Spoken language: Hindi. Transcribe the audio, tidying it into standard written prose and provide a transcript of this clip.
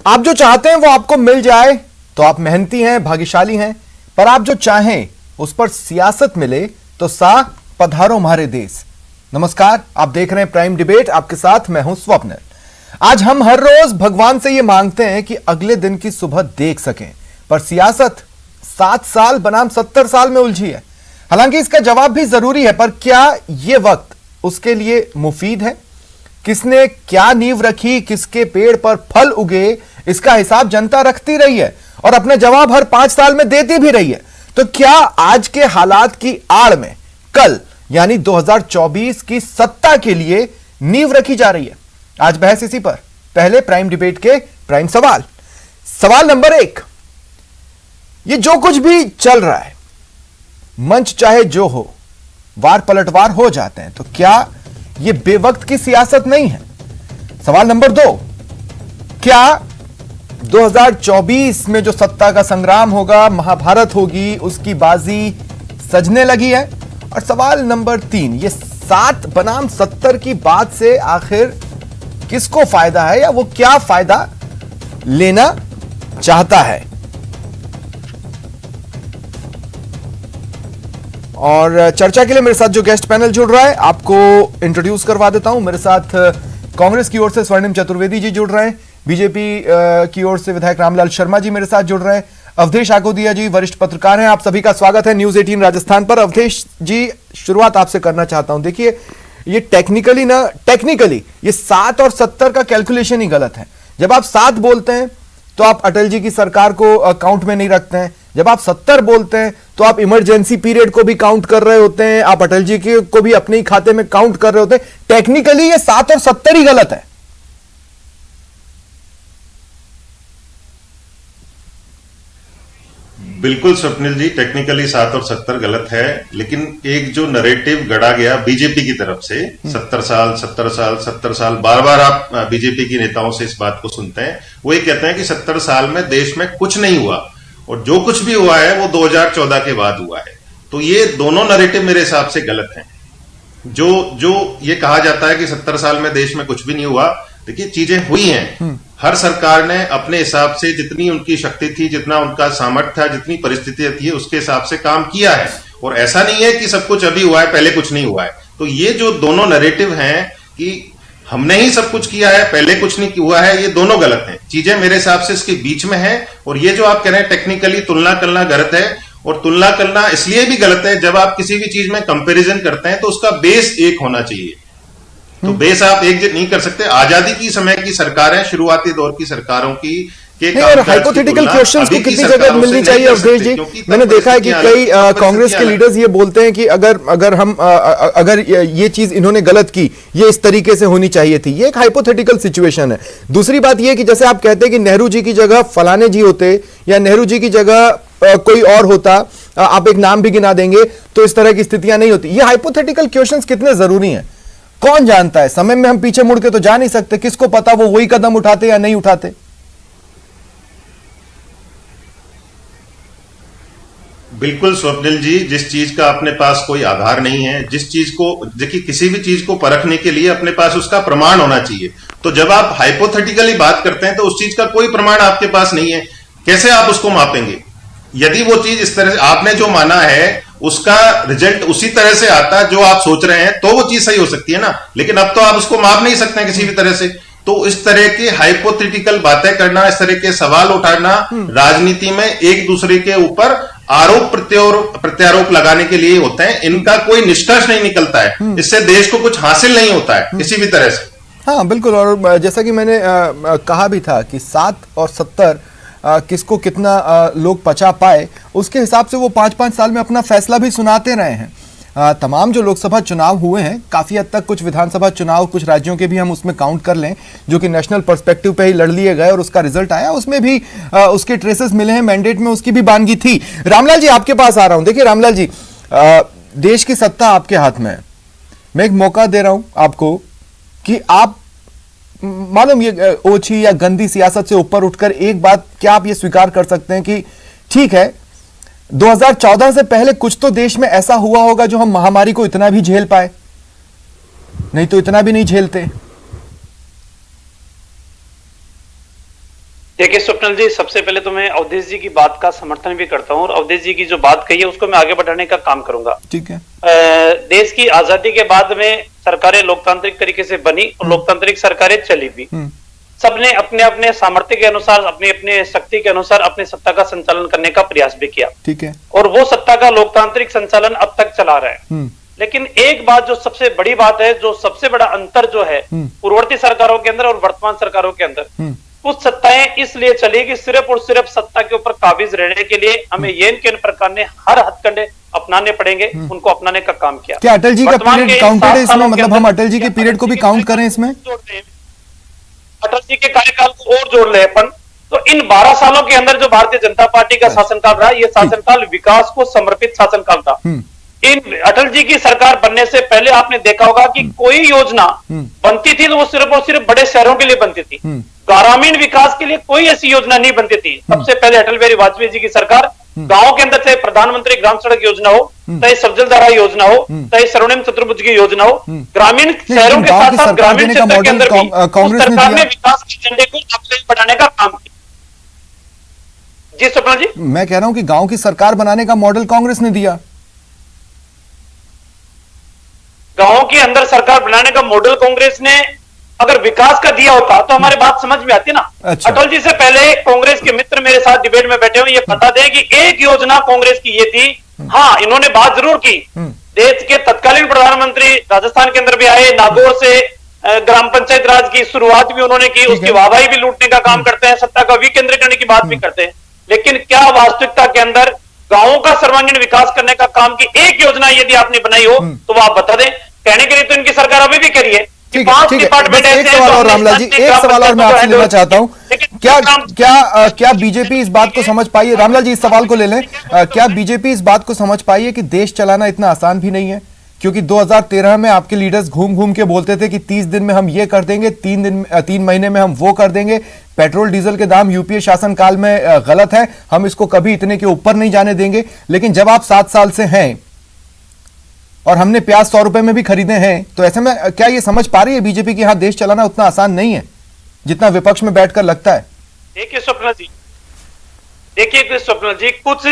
आप जो चाहते हैं वो आपको मिल जाए तो आप मेहनती हैं, भाग्यशाली हैं, पर आप जो चाहें उस पर सियासत मिले तो सा पधारो हमारे देश। नमस्कार, आप देख रहे हैं प्राइम डिबेट, आपके साथ मैं हूं स्वप्निल। आज हम हर रोज भगवान से ये मांगते हैं कि अगले दिन की सुबह देख सकें, पर सियासत 7 साल बनाम 70 साल में उलझी है। हालांकि इसका जवाब भी जरूरी है, पर क्या यह वक्त उसके लिए मुफीद है? किसने क्या नींव रखी, किसके पेड़ पर फल उगे, इसका हिसाब जनता रखती रही है और अपना जवाब हर 5 साल में देती भी रही है। तो क्या आज के हालात की आड़ में कल यानी 2024 की सत्ता के लिए नींव रखी जा रही है? आज बहस इसी पर। पहले प्राइम डिबेट के प्राइम सवाल। सवाल नंबर 1, ये जो कुछ भी चल रहा है, मंच चाहे जो हो, वार पलटवार हो जाते हैं, तो क्या ये बेवक्त की सियासत नहीं है? सवाल नंबर 2, क्या 2024 में जो सत्ता का संग्राम होगा, महाभारत होगी, उसकी बाजी सजने लगी है? और सवाल नंबर 3, ये 7 बनाम 70 की बात से आखिर किसको फायदा है या वो क्या फायदा लेना चाहता है? और चर्चा के लिए मेरे साथ जो गेस्ट पैनल जुड़ रहा है, आपको इंट्रोड्यूस करवा देता हूं। मेरे साथ कांग्रेस की ओर से स्वर्णिम चतुर्वेदी जी जुड़ रहे हैं, बीजेपी की ओर से विधायक रामलाल शर्मा जी मेरे साथ जुड़ रहे हैं, अवधेश आकोदिया जी वरिष्ठ पत्रकार हैं। आप सभी का स्वागत है न्यूज 18 राजस्थान पर। अवधेश जी, शुरुआत आपसे करना चाहता हूं। देखिए, ये टेक्निकली ये 7 और 70 का कैलकुलेशन ही गलत है। जब आप 7 बोलते हैं तो आप अटल जी की सरकार को काउंट में नहीं रखते हैं। जब आप 70 बोलते हैं तो आप इमरजेंसी पीरियड को भी काउंट कर रहे होते हैं, आप अटल जी को भी अपने ही खाते में काउंट कर रहे होते हैं। टेक्निकली ये 7 और 70 ही गलत है। बिल्कुल स्वप्निल जी, टेक्निकली 7 और 70 गलत है, लेकिन एक जो नरेटिव गढ़ा गया बीजेपी की तरफ से 70 साल 70 साल 70 साल, बार बार आप बीजेपी के नेताओं से इस बात को सुनते हैं। वो ये कहते हैं कि 70 साल में देश में कुछ नहीं हुआ और जो कुछ भी हुआ है वो 2014 के बाद हुआ है। तो ये दोनों नरेटिव मेरे हिसाब से गलत हैं। जो ये कहा जाता है कि 70 साल में देश में कुछ भी नहीं हुआ, देखिए चीजें हुई हैं। हर सरकार ने अपने हिसाब से जितनी उनकी शक्ति थी, जितना उनका सामर्थ्य था, जितनी परिस्थितियां थी, उसके हिसाब से काम किया है। और ऐसा नहीं है कि सब कुछ अभी हुआ है, पहले कुछ नहीं हुआ है। तो ये जो दोनों नैरेटिव हैं कि हमने ही सब कुछ किया है, पहले कुछ नहीं हुआ है, ये दोनों गलत हैं। चीजें मेरे हिसाब से इसके बीच में है। और ये जो आप कह रहे हैं टेक्निकली तुलना करना गलत है, और तुलना करना इसलिए भी गलत है, जब आप किसी भी चीज में कंपैरिजन करते हैं तो उसका बेस एक होना चाहिए। तो बेस आप एक नहीं कर सकते। आजादी की समय की सरकारें, शुरुआती दौर की सरकारों की और हाइपोथेटिकल क्वेश्चंस को कितनी जगह मिलनी चाहिए अवधेश जी? मैंने देखा है कि कई कांग्रेस के लीडर्स ये बोलते हैं कि अगर ये चीज इन्होंने गलत की, ये इस तरीके से होनी चाहिए थी। ये एक हाइपोथेटिकल सिचुएशन है। दूसरी बात ये कि जैसे आप कहते हैं कि नेहरू जी की जगह फलाने जी होते या नेहरू जी की जगह कोई और होता, आप एक नाम भी गिना देंगे, तो इस तरह की स्थितियां नहीं होती। ये हाइपोथेटिकल क्वेश्चंस कितने जरूरी हैं? कौन जानता है? समय में हम पीछे मुड़ के तो जा नहीं सकते। किसको पता वो वही कदम उठाते या नहीं उठाते? बिल्कुल स्वप्निल जी, जिस चीज का अपने पास कोई आधार नहीं है, जिस चीज को, देखिए किसी भी चीज को परखने के लिए अपने पास उसका प्रमाण होना चाहिए। तो जब आप हाइपोथेटिकली बात करते हैं तो उस चीज का कोई प्रमाण आपके पास नहीं है, कैसे आप उसको मापेंगे? यदि वो चीज इस तरह से आपने जो माना है उसका रिजल्ट उसी तरह से आता है जो आप सोच रहे हैं, तो वो चीज सही हो सकती है ना। लेकिन अब तो आप उसको माप नहीं सकते हैं किसी भी तरह से। तो इस तरह की हाइपोथेटिकल बातें करना, इस तरह के सवाल उठाना राजनीति में एक दूसरे के ऊपर आरोप प्रत्यारोप लगाने के लिए होते हैं। इनका कोई निष्कर्ष नहीं निकलता है, इससे देश को कुछ हासिल नहीं होता है किसी भी तरह से। हाँ बिल्कुल। और जैसा कि मैंने कहा भी था कि 7 और 70 किसको कितना लोग पचा पाए, उसके हिसाब से वो 5-5 साल में अपना फैसला भी सुनाते रहे हैं। तमाम जो लोकसभा चुनाव हुए हैं, काफी हद तक कुछ विधानसभा चुनाव कुछ राज्यों के भी हम उसमें काउंट कर लें, जो कि नेशनल पर्सपेक्टिव पे ही लड़ लिए गए और उसका रिजल्ट आया, उसमें भी उसके ट्रेसेस मिले हैं। मैंडेट में उसकी भी बानगी थी। रामलाल जी, आपके पास आ रहा हूं। देखिए रामलाल जी, देश की सत्ता आपके हाथ में है। मैं एक मौका दे रहा हूं आपको कि आप मालूम ये ओछी या गंदी सियासत से ऊपर उठकर एक बात, क्या आप ये स्वीकार कर सकते हैं कि ठीक है, 2014 से पहले कुछ तो देश में ऐसा हुआ होगा जो हम महामारी को इतना भी झेल पाए, नहीं तो इतना भी नहीं झेलते। देखिए स्वप्निल जी, सबसे पहले तो मैं अवधेश जी की बात का समर्थन भी करता हूँ और अवधेश जी की जो बात कही है उसको मैं आगे बढ़ाने का काम करूंगा। ठीक है। देश की आजादी के बाद में सरकारें लोकतांत्रिक तरीके से बनी और लोकतांत्रिक सरकारें चली भी। सबने अपने अपने सामर्थ्य के अनुसार, अपने अपने शक्ति के अनुसार अपने सत्ता का संचालन करने का प्रयास भी किया। ठीक है। और वो सत्ता का लोकतांत्रिक संचालन अब तक चला रहा है। लेकिन एक बात जो सबसे बड़ी बात है, जो सबसे बड़ा अंतर जो है पूर्ववर्ती सरकारों के अंदर और वर्तमान सरकारों के अंदर, कुछ सत्ताएं इसलिए चली कि सिर्फ और सिर्फ सत्ता के ऊपर काबिज रहने के लिए हमें ये इन प्रकार ने हर हथकंडे अपनाने पड़ेंगे, उनको अपनाने का काम किया। क्या अटल जी का पीरियड काउंटेड है इसमें? मतलब हम अटल जी के पीरियड को भी काउंट करें इसमें? अटल जी के कार्यकाल को और जोड़ ले अपन, तो इन 12 सालों के अंदर जो भारतीय जनता पार्टी का शासनकाल रहा, ये शासनकाल विकास को समर्पित शासनकाल था। इन अटल जी की सरकार बनने से पहले आपने देखा होगा कि कोई योजना बनती थी तो वो सिर्फ और सिर्फ बड़े शहरों के लिए बनती थी। ग्रामीण विकास के लिए कोई ऐसी योजना नहीं बनती थी। सबसे पहले अटल बिहारी वाजपेयी जी की सरकार गांव के अंदर, चाहे प्रधानमंत्री ग्राम सड़क योजना हो, चाहे सबजल धारा योजना हो, चाहे स्वर्णिम चतुर्भुज की योजना हो, ग्रामीण शहरों के साथ साथ ग्रामीण क्षेत्र के अंदर भी सरकार ने विकास के एजेंडे को आगे बढ़ाने का काम किया। जी स्वप्निल जी, मैं कह रहा हूं कि गांव की सरकार बनाने का मॉडल कांग्रेस ने दिया। गांवों के अंदर सरकार बनाने का मॉडल कांग्रेस ने अगर विकास का दिया होता तो हमारी बात समझ में आती ना। अच्छा। अटल जी से पहले कांग्रेस के मित्र मेरे साथ डिबेट में बैठे हुए ये बता दें कि एक योजना कांग्रेस की ये थी। हाँ, इन्होंने बात जरूर की। देश के तत्कालीन प्रधानमंत्री राजस्थान के अंदर भी आए, नागौर से ग्राम पंचायत राज की शुरुआत भी उन्होंने की, उसकी वाहवाही भी लूटने का काम करते हैं, सत्ता का विकेंद्रीकरण की बात भी करते हैं। लेकिन क्या वास्तविकता के अंदर गांवों का सर्वांगीण विकास करने का काम की एक योजना यदि आपने बनाई हो तो वो आप बता दें। कहने के लिए तो इनकी सरकार अभी भी करी है। ठीक है। एक सवाल और रामलाल जी, एक सवाल और मैं आपसे लेना चाहता हूं। क्या बीजेपी इस बात को समझ पाई है? रामलाल जी, इस सवाल को ले लें। क्या बीजेपी इस बात को समझ पाई है कि देश चलाना इतना आसान भी नहीं है? क्योंकि 2013 में आपके लीडर्स घूम घूम के बोलते थे कि 30 दिन में हम ये कर देंगे, 3 महीने में हम वो कर देंगे। पेट्रोल डीजल के दाम यूपीए शासनकाल में गलत है, हम इसको कभी इतने के ऊपर नहीं जाने देंगे। लेकिन जब आप 7 साल से हैं और हमने प्याज 100 रुपए में भी खरीदे हैं, तो ऐसे में क्या ये समझ पा रही है बीजेपी कि हाँ, देश चलाना उतना आसान नहीं है जितना विपक्ष में बैठकर लगता है? देखिए स्वप्निल जी, कुछ